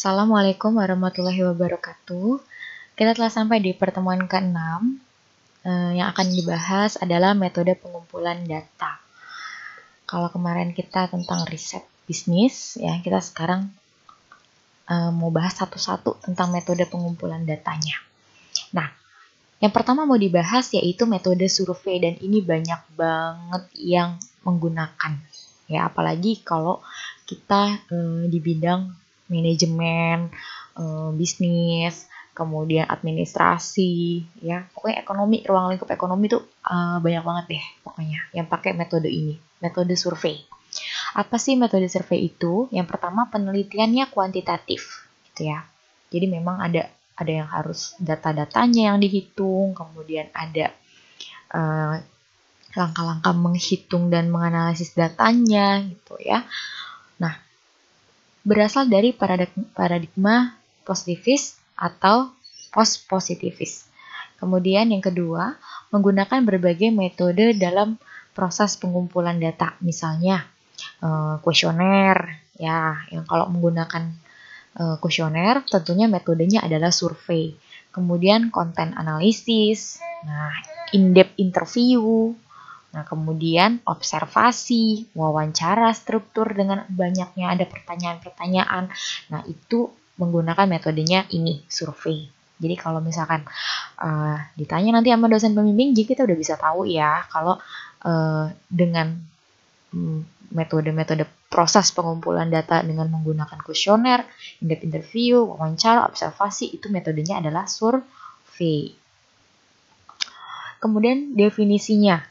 Assalamualaikum warahmatullahi wabarakatuh. Kita telah sampai di pertemuan ke-6. Yang akan dibahas adalah metode pengumpulan data. Kalau kemarin kita tentang riset bisnis, ya kita sekarang mau bahas satu-satu tentang metode pengumpulan datanya. Nah, yang pertama mau dibahas yaitu metode survei, dan ini banyak banget yang menggunakan. Ya, apalagi kalau kita di bidang manajemen, bisnis, kemudian administrasi, ya pokoknya ekonomi, ruang lingkup ekonomi tuh banyak banget deh pokoknya yang pakai metode ini, metode survei. Apa sih metode survei itu? Yang pertama, penelitiannya kuantitatif, gitu ya. Jadi memang ada yang harus data-datanya yang dihitung, kemudian ada langkah-langkah menghitung dan menganalisis datanya, gitu ya. Nah, berasal dari paradigma positivis atau post-positivis. Kemudian yang kedua, menggunakan berbagai metode dalam proses pengumpulan data. Misalnya, kuesioner, ya, yang kalau menggunakan kuesioner tentunya metodenya adalah survei. Kemudian konten analisis, nah, in-depth interview, nah, kemudian observasi, wawancara struktur dengan banyaknya ada pertanyaan-pertanyaan. Nah, itu menggunakan metodenya ini, survei. Jadi kalau misalkan ditanya nanti sama dosen pembimbing, jadi kita udah bisa tahu ya kalau dengan metode-metode proses pengumpulan data dengan menggunakan kuesioner, in-depth interview, wawancara, observasi, itu metodenya adalah survei. Kemudian definisinya.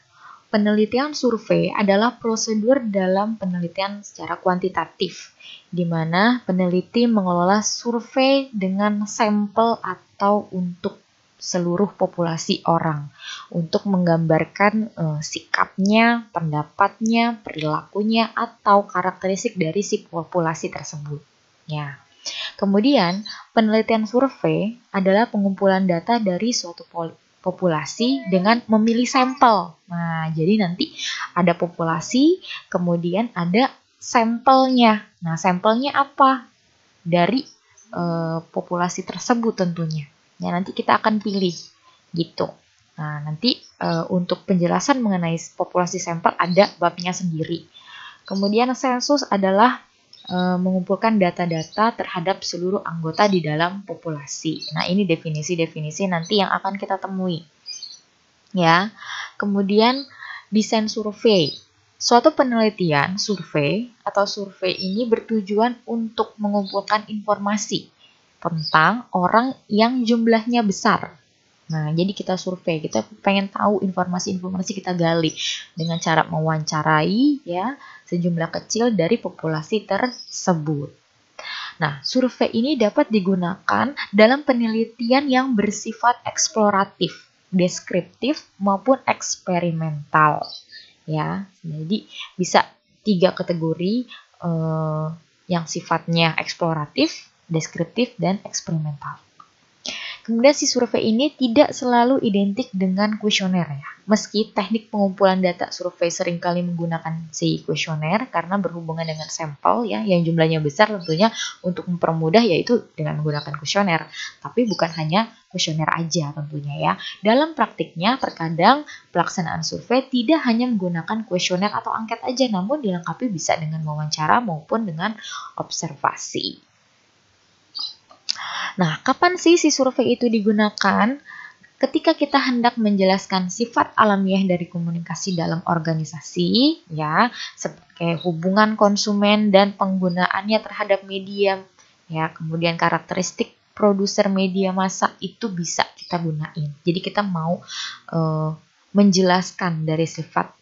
Penelitian survei adalah prosedur dalam penelitian secara kuantitatif, di mana peneliti mengelola survei dengan sampel atau untuk seluruh populasi orang, untuk menggambarkan sikapnya, pendapatnya, perilakunya, atau karakteristik dari si populasi tersebut. Ya. Kemudian, penelitian survei adalah pengumpulan data dari suatu populasi dengan memilih sampel. Nah, jadi nanti ada populasi, kemudian ada sampelnya. Nah, sampelnya apa? Dari populasi tersebut tentunya. Ya, nanti kita akan pilih gitu. Nah, nanti untuk penjelasan mengenai populasi sampel ada babnya sendiri. Kemudian sensus adalah mengumpulkan data-data terhadap seluruh anggota di dalam populasi. Nah, ini definisi-definisi nanti yang akan kita temui. Ya. Kemudian desain survei. Suatu penelitian survei atau survei ini bertujuan untuk mengumpulkan informasi tentang orang yang jumlahnya besar. Nah, jadi kita survei, kita pengen tahu informasi-informasi, kita gali dengan cara mewawancarai ya sejumlah kecil dari populasi tersebut. Nah, survei ini dapat digunakan dalam penelitian yang bersifat eksploratif, deskriptif maupun eksperimental. Ya, jadi bisa 3 kategori yang sifatnya eksploratif, deskriptif, dan eksperimental. Kemudian si survei ini tidak selalu identik dengan kuesioner ya. Meski teknik pengumpulan data survei seringkali menggunakan si kuesioner karena berhubungan dengan sampel ya yang jumlahnya besar, tentunya untuk mempermudah yaitu dengan menggunakan kuesioner. Tapi bukan hanya kuesioner aja tentunya ya. Dalam praktiknya terkadang pelaksanaan survei tidak hanya menggunakan kuesioner atau angket aja, namun dilengkapi bisa dengan wawancara maupun dengan observasi. Nah, kapan sih si survei itu digunakan? Ketika kita hendak menjelaskan sifat alamiah dari komunikasi dalam organisasi, ya, seperti hubungan konsumen dan penggunaannya terhadap media, ya, kemudian karakteristik produser media massa itu bisa kita gunain. Jadi kita mau menjelaskan dari sifat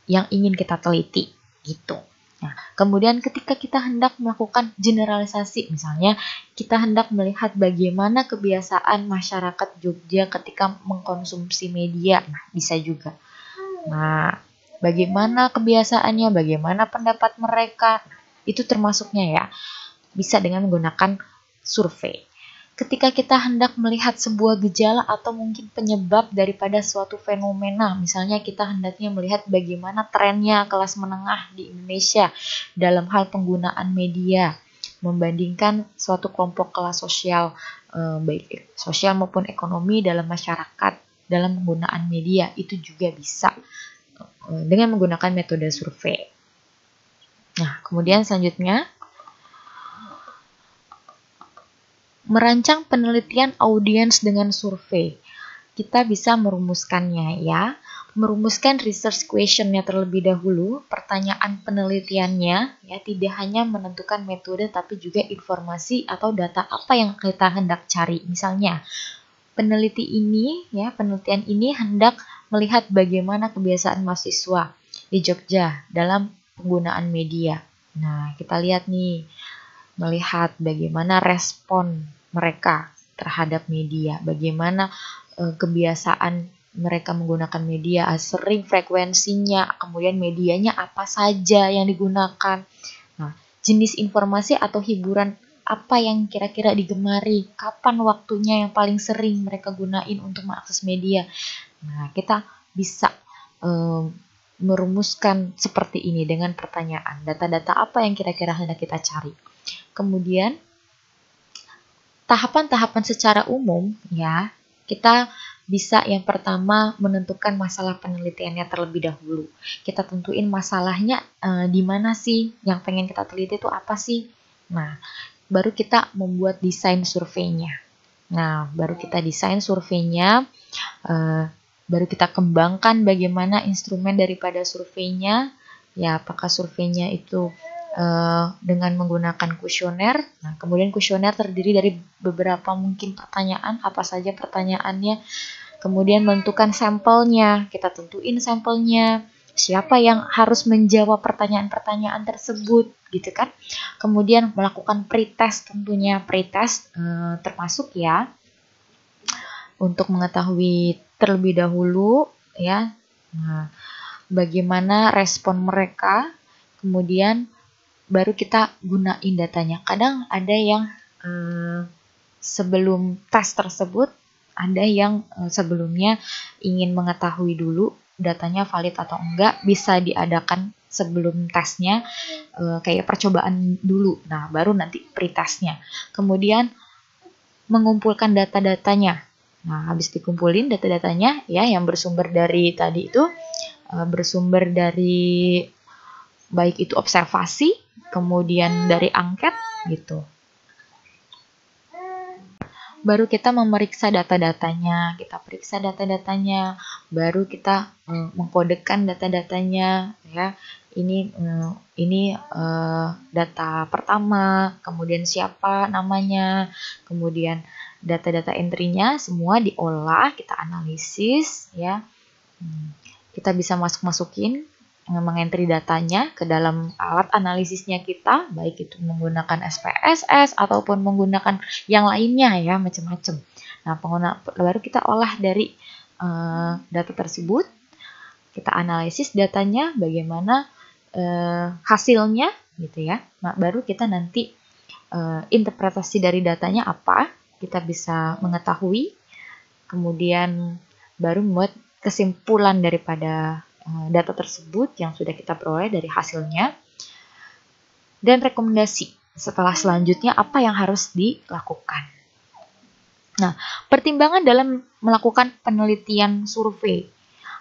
yang ingin kita teliti, gitu. Nah, kemudian ketika kita hendak melakukan generalisasi, misalnya kita hendak melihat bagaimana kebiasaan masyarakat Jogja ketika mengkonsumsi media, nah bisa juga. Nah, bagaimana kebiasaannya, bagaimana pendapat mereka, itu termasuknya ya, bisa dengan menggunakan survei. Ketika kita hendak melihat sebuah gejala atau mungkin penyebab daripada suatu fenomena, misalnya kita hendaknya melihat bagaimana trennya kelas menengah di Indonesia dalam hal penggunaan media, membandingkan suatu kelompok kelas sosial, baik sosial maupun ekonomi dalam masyarakat dalam penggunaan media, itu juga bisa dengan menggunakan metode survei. Nah, kemudian selanjutnya, merancang penelitian audiens dengan survei. Kita bisa merumuskannya ya. Merumuskan research question-nya terlebih dahulu, pertanyaan penelitiannya ya, tidak hanya menentukan metode tapi juga informasi atau data apa yang kita hendak cari. Misalnya, penelitian ini hendak melihat bagaimana kebiasaan mahasiswa di Jogja dalam penggunaan media. Nah, kita lihat nih, melihat bagaimana respon mereka terhadap media, bagaimana kebiasaan mereka menggunakan media, sering frekuensinya, kemudian medianya apa saja yang digunakan. Nah, jenis informasi atau hiburan apa yang kira-kira digemari, kapan waktunya yang paling sering mereka gunain untuk mengakses media. Nah, kita bisa merumuskan seperti ini dengan pertanyaan, data-data apa yang kira-kira hendak kita cari. Kemudian tahapan-tahapan secara umum ya, kita bisa yang pertama menentukan masalah penelitiannya terlebih dahulu. Kita tentuin masalahnya di mana sih, yang pengen kita teliti itu apa sih. Nah, baru kita membuat desain surveinya. Nah, baru kita desain surveinya, baru kita kembangkan bagaimana instrumen daripada surveinya. Ya, apakah surveinya itu dengan menggunakan kuesioner. Nah, kemudian kuesioner terdiri dari beberapa mungkin pertanyaan, apa saja pertanyaannya. Kemudian menentukan sampelnya, kita tentuin sampelnya, siapa yang harus menjawab pertanyaan-pertanyaan tersebut, gitu kan. Kemudian melakukan pretest, tentunya pretest termasuk ya untuk mengetahui terlebih dahulu ya, nah, bagaimana respon mereka, kemudian baru kita gunain datanya. Kadang ada yang sebelum tes tersebut, ada yang sebelumnya ingin mengetahui dulu datanya valid atau enggak, bisa diadakan sebelum tesnya kayak percobaan dulu. Nah, baru nanti pretestnya. Kemudian mengumpulkan data-datanya. Nah, habis dikumpulin data-datanya ya, yang bersumber dari tadi itu, bersumber dari baik itu observasi, kemudian dari angket gitu. Baru kita memeriksa data-datanya, baru kita mengkodekan data-datanya ya. Ini data pertama, kemudian siapa namanya, kemudian data-data entry-nya semua diolah, kita analisis ya. Kita bisa masukin mengentry datanya ke dalam alat analisisnya kita, baik itu menggunakan SPSS ataupun menggunakan yang lainnya ya, macam-macam. Nah, baru kita olah dari data tersebut, kita analisis datanya bagaimana hasilnya gitu ya. Nah, baru kita nanti interpretasi dari datanya apa, kita bisa mengetahui, kemudian baru membuat kesimpulan daripada data tersebut yang sudah kita peroleh dari hasilnya, dan rekomendasi setelah selanjutnya apa yang harus dilakukan. Nah, pertimbangan dalam melakukan penelitian survei.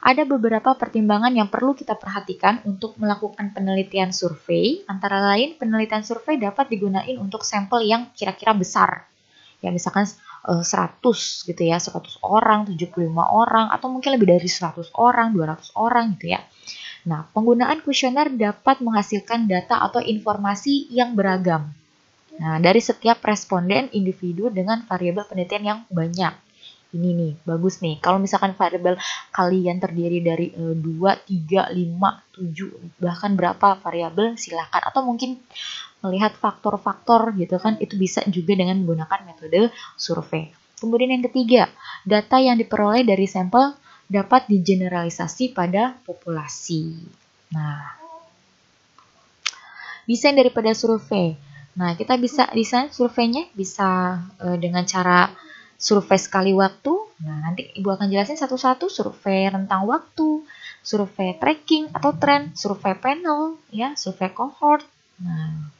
Ada beberapa pertimbangan yang perlu kita perhatikan untuk melakukan penelitian survei. Antara lain, penelitian survei dapat digunakan untuk sampel yang kira-kira besar. Ya, misalkan 100 gitu ya, 100 orang, 75 orang, atau mungkin lebih dari 100 orang, 200 orang gitu ya. Nah, penggunaan kuesioner dapat menghasilkan data atau informasi yang beragam. Nah, dari setiap responden individu dengan variabel penelitian yang banyak. Ini nih, bagus nih. Kalau misalkan variabel kalian terdiri dari 2, 3, 5, 7, bahkan berapa variabel, silakan. Atau mungkin melihat faktor-faktor gitu kan, itu bisa juga dengan menggunakan metode survei. Kemudian yang ketiga, data yang diperoleh dari sampel dapat digeneralisasi pada populasi. Nah, desain daripada survei. Nah, kita bisa desain surveinya bisa dengan cara survei sekali waktu. Nah, nanti Ibu akan jelasin satu-satu, survei rentang waktu, survei tracking atau tren, survei panel, ya, survei cohort. Nah,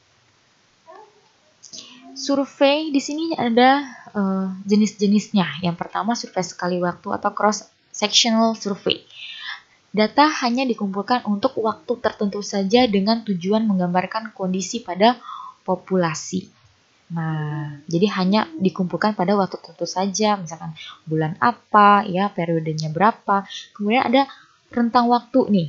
survei di sini ada jenis-jenisnya. Yang pertama survei sekali waktu atau cross sectional survey. Data hanya dikumpulkan untuk waktu tertentu saja dengan tujuan menggambarkan kondisi pada populasi. Nah, jadi hanya dikumpulkan pada waktu tertentu saja, misalkan bulan apa, ya, periodenya berapa. Kemudian ada rentang waktu nih.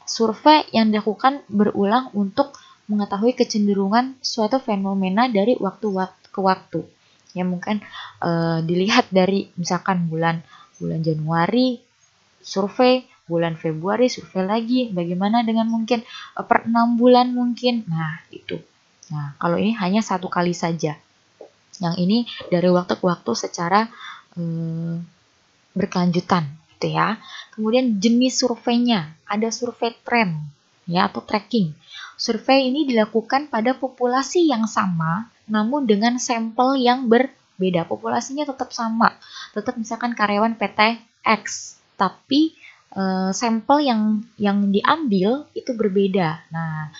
Survei yang dilakukan berulang untuk mengetahui kecenderungan suatu fenomena dari waktu ke waktu. Ya, mungkin dilihat dari misalkan bulan Januari survei, bulan Februari survei lagi, bagaimana dengan mungkin per 6 bulan mungkin. Nah, itu. Nah, kalau ini hanya satu kali saja. Yang ini dari waktu ke waktu secara berkelanjutan, gitu ya. Kemudian jenis surveinya, ada survei tren, ya, atau tracking. Survei ini dilakukan pada populasi yang sama, namun dengan sampel yang berbeda. Populasinya tetap sama, tetap misalkan karyawan PT X, tapi sampel yang diambil itu berbeda. Nah,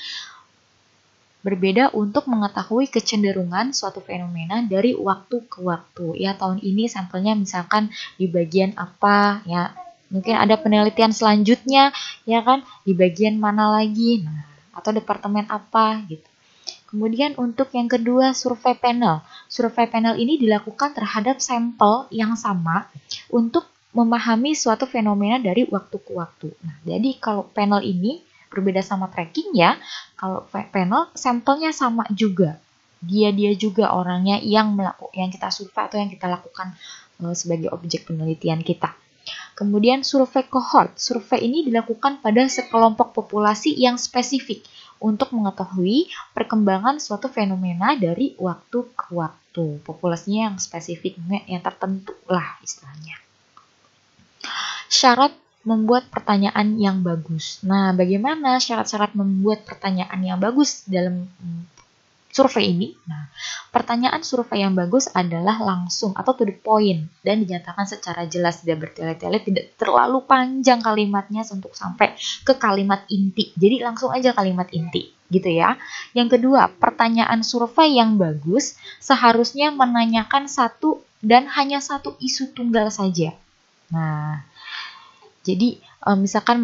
berbeda untuk mengetahui kecenderungan suatu fenomena dari waktu ke waktu. Ya, tahun ini sampelnya misalkan di bagian apa, ya. Mungkin ada penelitian selanjutnya, ya kan, di bagian mana lagi. Nah, atau departemen apa gitu. Kemudian untuk yang kedua, survei panel. Survei panel ini dilakukan terhadap sampel yang sama untuk memahami suatu fenomena dari waktu ke waktu. Nah, jadi kalau panel ini berbeda sama tracking ya, kalau panel sampelnya sama juga. Dia juga orangnya yang kita survei atau yang kita lakukan sebagai objek penelitian kita. Kemudian survei cohort. Survei ini dilakukan pada sekelompok populasi yang spesifik untuk mengetahui perkembangan suatu fenomena dari waktu ke waktu. Populasinya yang spesifik, yang tertentu lah istilahnya. Syarat membuat pertanyaan yang bagus. Nah, bagaimana syarat-syarat membuat pertanyaan yang bagus dalam survei ini? Nah, pertanyaan survei yang bagus adalah langsung atau to the point dan dinyatakan secara jelas, tidak bertele-tele, tidak terlalu panjang kalimatnya untuk sampai ke kalimat inti. Jadi langsung aja kalimat inti, gitu ya. Yang kedua, pertanyaan survei yang bagus seharusnya menanyakan satu dan hanya satu isu tunggal saja. Nah, jadi misalkan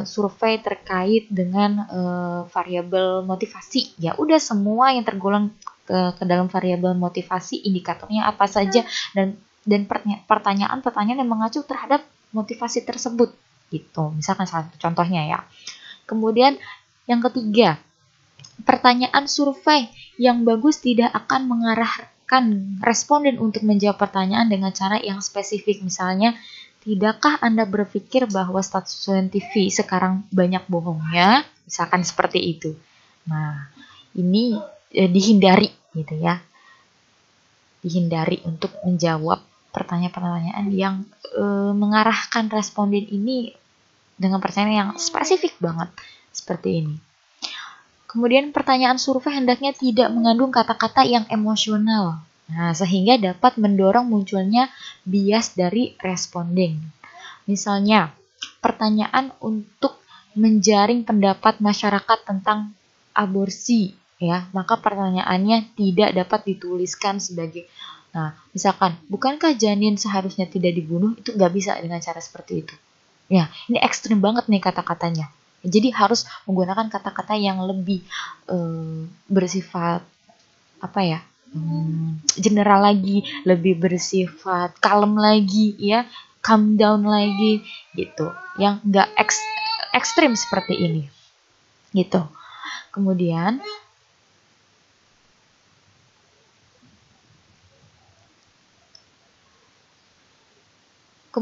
survei terkait dengan variabel motivasi, ya udah semua yang tergolong ke dalam variabel motivasi, indikatornya apa saja, dan pertanyaan yang mengacu terhadap motivasi tersebut, gitu. Misalkan salah satu contohnya ya. Kemudian yang ketiga, pertanyaan survei yang bagus tidak akan mengarahkan responden untuk menjawab pertanyaan dengan cara yang spesifik. Misalnya, tidakkah Anda berpikir bahwa stasiun TV sekarang banyak bohongnya? Misalkan seperti itu. Nah, ini dihindari gitu ya. Dihindari untuk menjawab pertanyaan-pertanyaan yang mengarahkan responden ini dengan pertanyaan yang spesifik banget seperti ini. Kemudian pertanyaan survei hendaknya tidak mengandung kata-kata yang emosional. Nah, sehingga dapat mendorong munculnya bias dari responden. Misalnya, pertanyaan untuk menjaring pendapat masyarakat tentang aborsi, ya, maka pertanyaannya tidak dapat dituliskan sebagai, nah, misalkan, bukankah janin seharusnya tidak dibunuh? Itu nggak bisa dengan cara seperti itu. Ya, ini ekstrim banget nih kata-katanya. Jadi harus menggunakan kata-kata yang lebih bersifat apa ya? General lagi, lebih bersifat kalem lagi, ya, calm down lagi, gitu. Yang nggak ekstrim seperti ini, gitu. Kemudian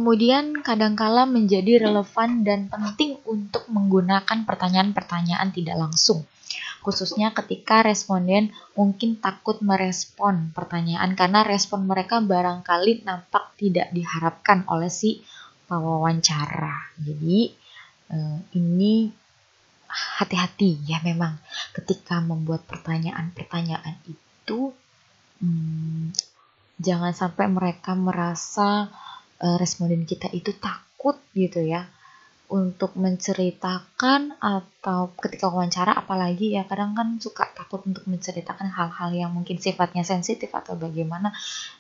Kemudian kadangkala menjadi relevan dan penting untuk menggunakan pertanyaan-pertanyaan tidak langsung, khususnya ketika responden mungkin takut merespon pertanyaan karena respon mereka barangkali nampak tidak diharapkan oleh si pewawancara. Jadi ini hati-hati ya memang ketika membuat pertanyaan-pertanyaan itu jangan sampai mereka merasa responden kita itu takut gitu ya untuk menceritakan, atau ketika wawancara apalagi ya kadang kan suka takut untuk menceritakan hal-hal yang mungkin sifatnya sensitif atau bagaimana,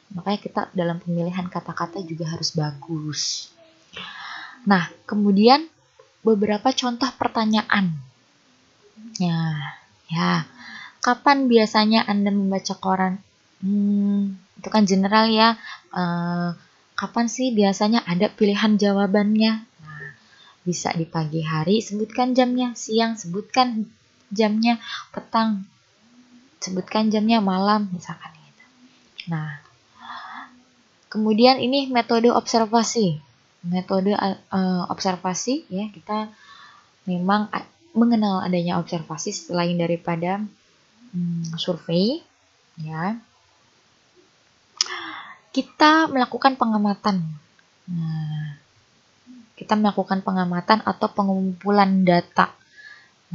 makanya kita dalam pemilihan kata-kata juga harus bagus. Nah, kemudian beberapa contoh pertanyaan. Ya, kapan biasanya Anda membaca koran? Itu kan general ya. Kapan sih biasanya ada pilihan jawabannya? Nah, bisa di pagi hari, sebutkan jamnya. Siang, sebutkan jamnya. Petang, sebutkan jamnya. Malam, misalkan gitu. Nah, kemudian ini metode observasi. Metode observasi ya, kita memang mengenal adanya observasi selain daripada survei ya. Kita melakukan pengamatan. Nah, kita melakukan pengamatan atau pengumpulan data.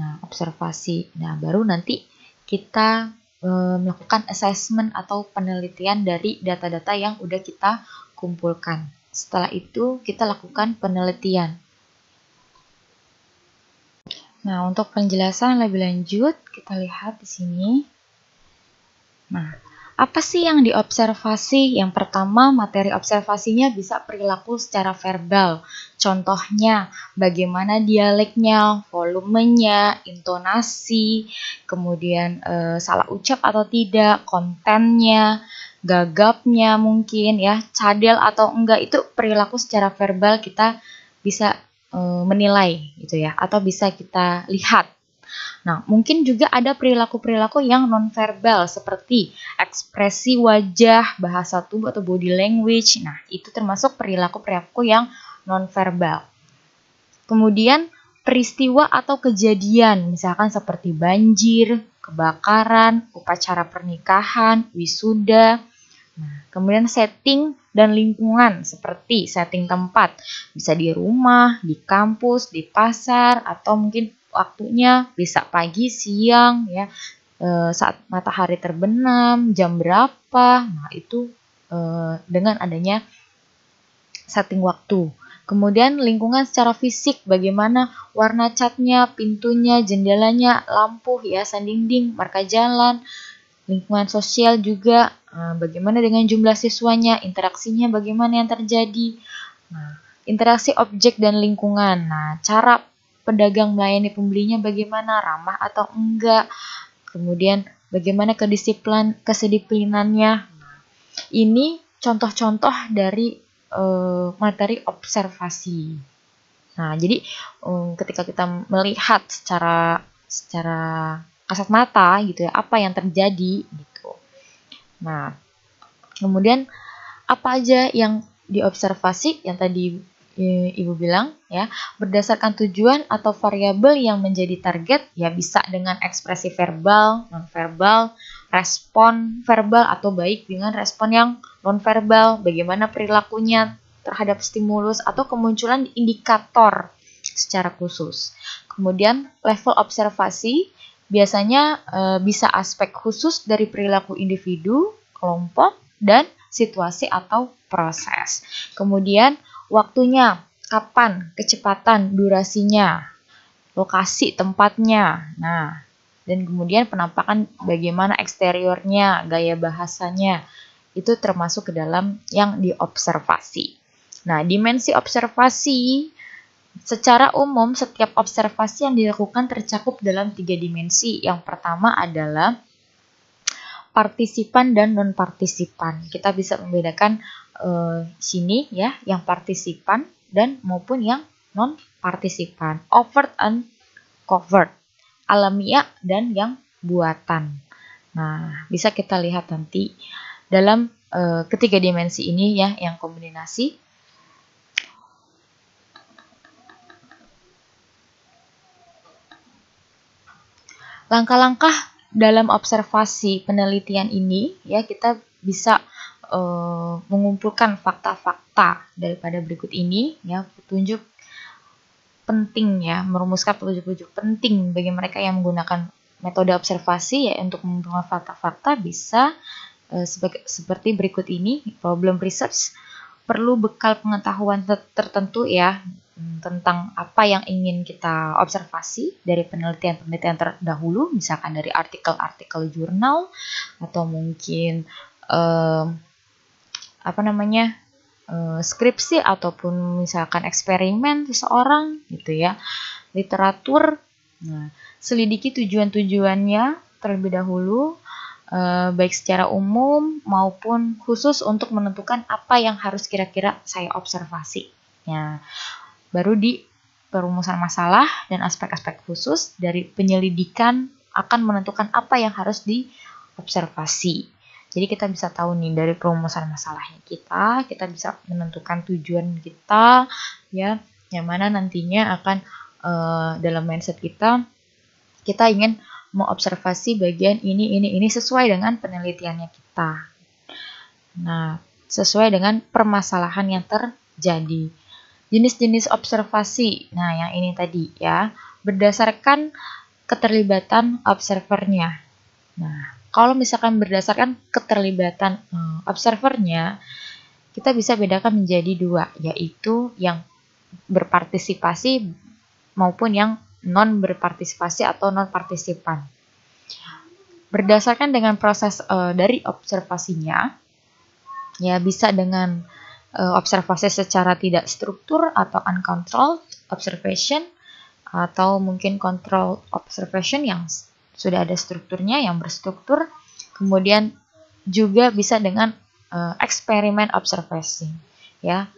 Nah, observasi. Nah, baru nanti kita melakukan assessment atau penelitian dari data-data yang udah kita kumpulkan. Setelah itu kita lakukan penelitian. Nah, untuk penjelasan lebih lanjut kita lihat di sini. Nah, apa sih yang diobservasi? Yang pertama, materi observasinya bisa perilaku secara verbal. Contohnya, bagaimana dialeknya, volumenya, intonasi, kemudian salah ucap atau tidak, kontennya, gagapnya mungkin ya, cadel atau enggak, itu perilaku secara verbal kita bisa menilai gitu ya, atau bisa kita lihat. Nah, mungkin juga ada perilaku-perilaku yang nonverbal seperti ekspresi wajah, bahasa tubuh atau body language. Nah, itu termasuk perilaku-perilaku yang nonverbal. Kemudian peristiwa atau kejadian, misalkan seperti banjir, kebakaran, upacara pernikahan, wisuda. Nah, kemudian setting dan lingkungan seperti setting tempat, bisa di rumah, di kampus, di pasar, atau mungkin waktunya bisa pagi, siang, ya, saat matahari terbenam, jam berapa. Nah, itu dengan adanya setting waktu. Kemudian lingkungan secara fisik, bagaimana warna catnya, pintunya, jendelanya, lampu, hiasan dinding, marka jalan. Lingkungan sosial juga, bagaimana dengan jumlah siswanya, interaksinya bagaimana yang terjadi. Nah, interaksi objek dan lingkungan. Nah, cara pedagang melayani pembelinya bagaimana, ramah atau enggak. Kemudian bagaimana kesediplinannya. Nah, ini contoh-contoh dari materi observasi. Nah, jadi ketika kita melihat secara kasat mata gitu ya, apa yang terjadi gitu. Nah, kemudian apa aja yang diobservasi yang tadi Ibu bilang ya, berdasarkan tujuan atau variabel yang menjadi target ya, bisa dengan ekspresi verbal, nonverbal, respon verbal atau baik dengan respon yang nonverbal, bagaimana perilakunya terhadap stimulus atau kemunculan indikator secara khusus. Kemudian level observasi biasanya bisa aspek khusus dari perilaku individu, kelompok, dan situasi atau proses. Kemudian waktunya, kapan, kecepatan, durasinya, lokasi, tempatnya. Nah, dan kemudian penampakan bagaimana eksteriornya, gaya bahasanya. Itu termasuk ke dalam yang diobservasi. Nah, dimensi observasi secara umum setiap observasi yang dilakukan tercakup dalam 3 dimensi. Yang pertama adalah partisipan dan non-partisipan. Kita bisa membedakan sini ya, yang partisipan dan maupun yang non-partisipan, overt and covert, alamiah dan yang buatan. Nah, bisa kita lihat nanti dalam ketiga dimensi ini ya, yang kombinasi. Langkah-langkah dalam observasi penelitian ini ya kita bisa mengumpulkan fakta-fakta daripada berikut ini ya, petunjuk penting ya, merumuskan petunjuk-petunjuk penting bagi mereka yang menggunakan metode observasi ya untuk mengumpulkan fakta-fakta bisa seperti berikut ini. Problem research perlu bekal pengetahuan tertentu ya tentang apa yang ingin kita observasi dari penelitian-penelitian terdahulu, misalkan dari artikel-artikel jurnal atau mungkin skripsi ataupun misalkan eksperimen seseorang gitu ya, literatur. Nah, selidiki tujuan-tujuannya terlebih dahulu, baik secara umum maupun khusus untuk menentukan apa yang harus kira-kira saya observasi. Ya, baru di perumusan masalah dan aspek-aspek khusus dari penyelidikan akan menentukan apa yang harus diobservasi. Jadi kita bisa tahu nih dari perumusan masalahnya kita bisa menentukan tujuan kita ya, yang mana nantinya akan dalam mindset kita ingin mengobservasi bagian ini sesuai dengan penelitiannya kita. Nah, sesuai dengan permasalahan yang terjadi. Jenis-jenis observasi. Nah, yang ini tadi ya, berdasarkan keterlibatan observernya. Nah, kalau misalkan berdasarkan keterlibatan observernya, kita bisa bedakan menjadi dua, yaitu yang berpartisipasi maupun yang non berpartisipasi atau non partisipan. Berdasarkan dengan proses dari observasinya, ya bisa dengan observasi secara tidak struktur atau uncontrolled observation, atau mungkin controlled observation yang sudah ada strukturnya, yang berstruktur. Kemudian juga bisa dengan eksperimen observasi ya.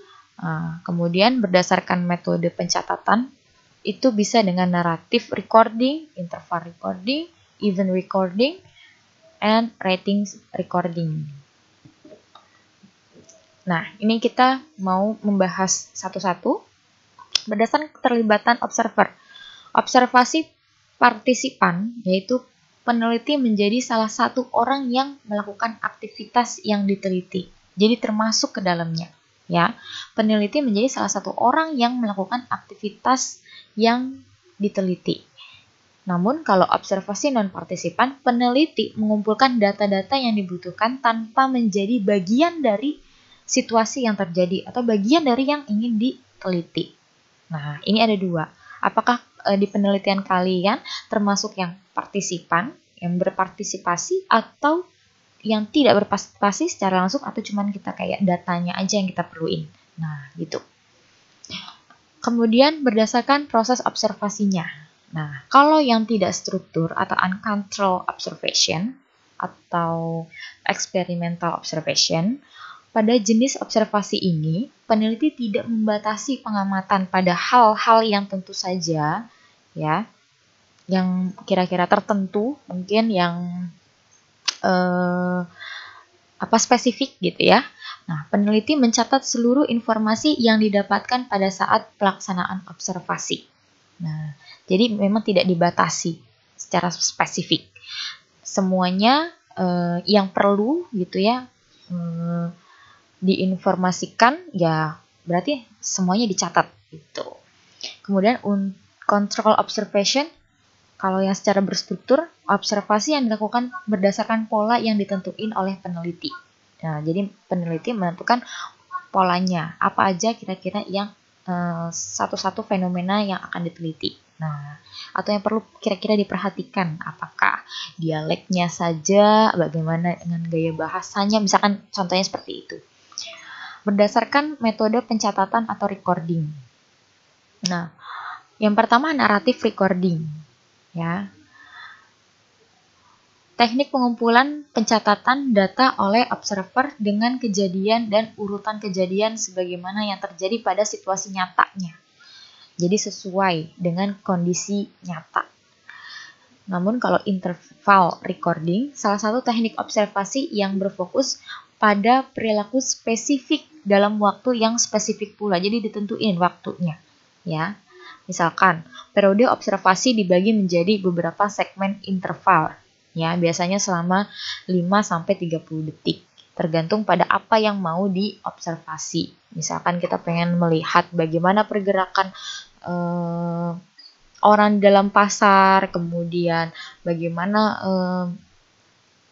Kemudian berdasarkan metode pencatatan itu bisa dengan narrative recording, interval recording, event recording, and ratings recording. Nah, ini kita mau membahas satu-satu berdasarkan keterlibatan observer. Observasi partisipan, yaitu peneliti menjadi salah satu orang yang melakukan aktivitas yang diteliti. Jadi termasuk ke dalamnya. Ya, peneliti menjadi salah satu orang yang melakukan aktivitas yang diteliti. Namun kalau observasi non-partisipan, peneliti mengumpulkan data-data yang dibutuhkan tanpa menjadi bagian dari situasi yang terjadi atau bagian dari yang ingin diteliti. Nah, ini ada dua. Apakah di penelitian kalian termasuk yang partisipan, yang berpartisipasi, atau yang tidak berpartisipasi secara langsung, atau cuman kita kayak datanya aja yang kita perluin. Nah, gitu. Kemudian berdasarkan proses observasinya. Nah, kalau yang tidak struktur atau uncontrolled observation atau experimental observation, pada jenis observasi ini, peneliti tidak membatasi pengamatan pada hal-hal yang tentu saja, ya, yang kira-kira tertentu, mungkin yang spesifik gitu ya. Nah, peneliti mencatat seluruh informasi yang didapatkan pada saat pelaksanaan observasi. Nah, jadi memang tidak dibatasi secara spesifik. Semuanya yang perlu gitu ya. Diinformasikan ya berarti semuanya dicatat gitu. Kemudian control observation, kalau yang secara berstruktur, observasi yang dilakukan berdasarkan pola yang ditentuin oleh peneliti. Nah, jadi peneliti menentukan polanya, apa aja kira-kira yang satu-satu fenomena yang akan diteliti. Nah, atau yang perlu kira-kira diperhatikan, apakah dialeknya saja, bagaimana dengan gaya bahasanya, misalkan contohnya seperti itu. Berdasarkan metode pencatatan atau recording. Nah, yang pertama narrative recording, ya. Teknik pengumpulan pencatatan data oleh observer dengan kejadian dan urutan kejadian sebagaimana yang terjadi pada situasi nyatanya. Jadi sesuai dengan kondisi nyata. Namun kalau interval recording, salah satu teknik observasi yang berfokus pada perilaku spesifik dalam waktu yang spesifik pula. Jadi ditentuin waktunya, ya. Misalkan, periode observasi dibagi menjadi beberapa segmen interval, ya, biasanya selama 5-30 detik, tergantung pada apa yang mau diobservasi. Misalkan kita pengen melihat bagaimana pergerakan orang dalam pasar, kemudian bagaimana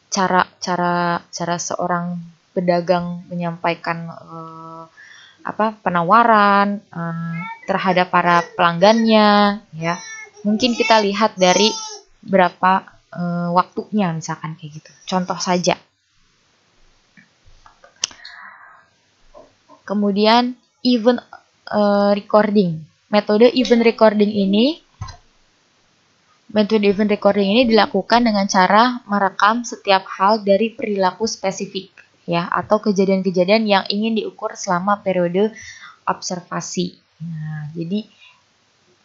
cara seorang pedagang menyampaikan penawaran terhadap para pelanggannya, ya. Mungkin kita lihat dari berapa waktunya, misalkan kayak gitu. Contoh saja. Kemudian event recording. Metode event recording ini dilakukan dengan cara merekam setiap hal dari perilaku spesifik, ya, atau kejadian-kejadian yang ingin diukur selama periode observasi. Nah, jadi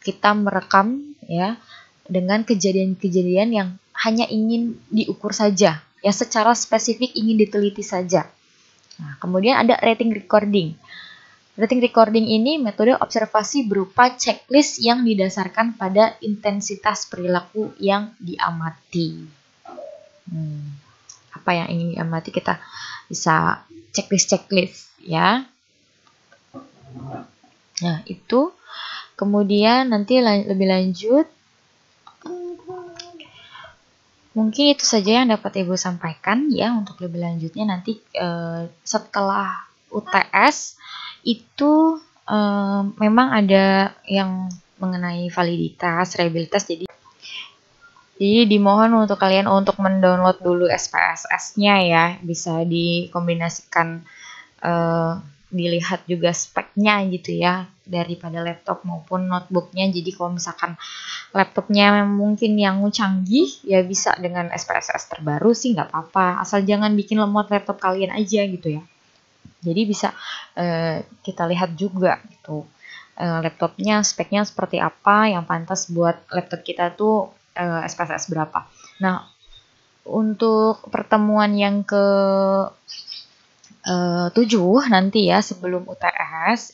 kita merekam, ya, dengan kejadian-kejadian yang hanya ingin diukur saja, ya, secara spesifik ingin diteliti saja. Nah, kemudian ada rating recording. Rating recording ini metode observasi berupa checklist yang didasarkan pada intensitas perilaku yang diamati. Apa yang ingin diamati kita bisa checklist, ya. Nah, itu. Kemudian nanti lebih lanjut, mungkin itu saja yang dapat Ibu sampaikan, ya. Untuk lebih lanjutnya nanti setelah UTS itu memang ada yang mengenai validitas, reliabilitas, jadi dimohon untuk kalian untuk mendownload dulu SPSS-nya, ya. Bisa dikombinasikan, dilihat juga speknya gitu, ya, daripada laptop maupun notebooknya. Jadi kalau misalkan laptopnya mungkin yang canggih, ya bisa dengan SPSS terbaru sih nggak apa-apa, asal jangan bikin lemot laptop kalian aja gitu, ya. Jadi bisa kita lihat juga gitu, laptopnya speknya seperti apa yang pantas buat laptop kita tuh SPSS berapa. Nah, untuk pertemuan yang ke 7 nanti, ya, sebelum UTS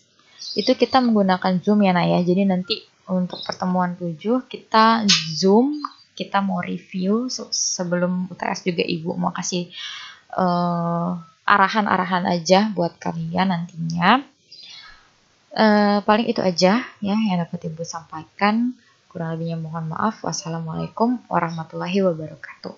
itu kita menggunakan Zoom, ya, Nak, ya. Jadi nanti untuk pertemuan 7 kita Zoom, kita mau review sebelum UTS juga. Ibu mau kasih arahan-arahan aja buat kalian nantinya. Paling itu aja, ya, yang dapat Ibu sampaikan. Kurang lebihnya mohon maaf. Wassalamualaikum warahmatullahi wabarakatuh.